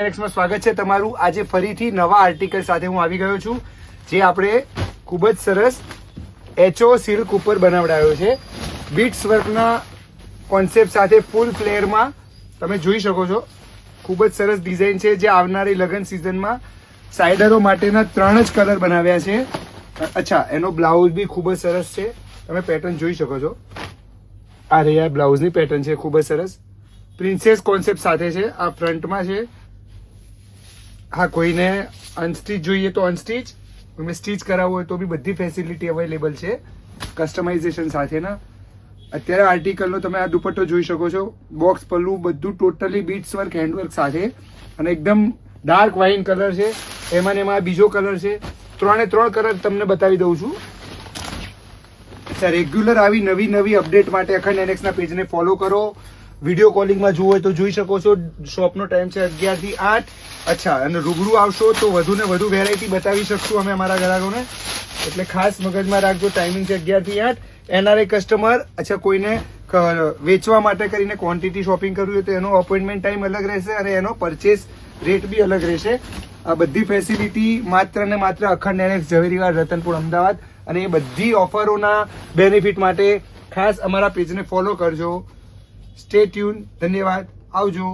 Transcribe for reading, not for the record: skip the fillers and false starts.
માં સ્વાગત છે તમારું। આજે ફરીથી નવા આર્ટિકલ સાથે હું આવી ગયો છું, જે આપણે ખૂબ જ સરસ એચઓ સિલ્ક ઉપર બનાવડાયો છે। બીટ્સ વર્કના કોન્સેપ્ટ સાથે ફૂલ ફ્લેરમાં તમે જોઈ શકો છો। ખૂબ જ સરસ ડિઝાઇન છે, જે આવનારી લગ્ન સિઝનમાં સાઇડરો માટેના 3 જ કલર બનાવ્યા છે। અચ્છા, એનો બ્લાઉઝ બી ખૂબ જ સરસ છે, તમે પેટર્ન જોઈ શકો છો। આ રહી આ બ્લાઉઝની પેટર્ન છે, ખૂબ જ સરસ પ્રિન્સેસ કોન્સેપ્ટ સાથે છે। આ ફ્રન્ટમાં છે। હા, કોઈને અનસ્ટીચ જોઈએ તો અનસ્ટીચ, તમે સ્ટીચ કરાવવું હોય તો બી બધી ફેસિલિટી અવેલેબલ છે કસ્ટમાઇઝેશન સાથેના। અત્યારે આર્ટિકલનો તમે આ દુપટ્ટો જોઈ શકો છો, બોક્સ પલ્લું બધું ટોટલી બીટ્સ વર્ક હેન્ડવર્ક સાથે, અને એકદમ ડાર્ક વાઇન કલર છે। એમાં ને એમાં બીજો કલર છે, 3 કલર તમને બતાવી દઉં છું। રેગ્યુલર આવી નવી અપડેટ માટે અખંડ NX ના પેજને ફોલો કરો। વિડીયો કોલિંગમાં જોવું હોય તો જોઈ શકો છો। શોપનો ટાઈમ છે 11 થી 8। અચ્છા, અને રૂબરૂ આવશો તો વધુ ને વધુ વેરાયટી બતાવી શકશું અમે અમારા ગ્રાહકોને, એટલે ખાસ મગજમાં રાખજો। ટાઈમિંગ છે 11 થી 8। NRI કસ્ટમર, અચ્છા કોઈને વેચવા માટે કરીને ક્વોન્ટિટી શોપિંગ કરવી હોય તો એનો અપોઇન્ટમેન્ટ ટાઈમ અલગ રહેશે અને એનો પરચેસ રેટ બી અલગ રહેશે। આ બધી ફેસિલિટી માત્ર ને માત્ર અખંડ NX ઝવેરીવાડ રતનપુર અમદાવાદ, અને એ બધી ઓફરોના બેનિફિટ માટે ખાસ અમારા પેજને ફોલો કરજો। સ્ટે ટ્યુન, ધન્યવાદ, આવજો।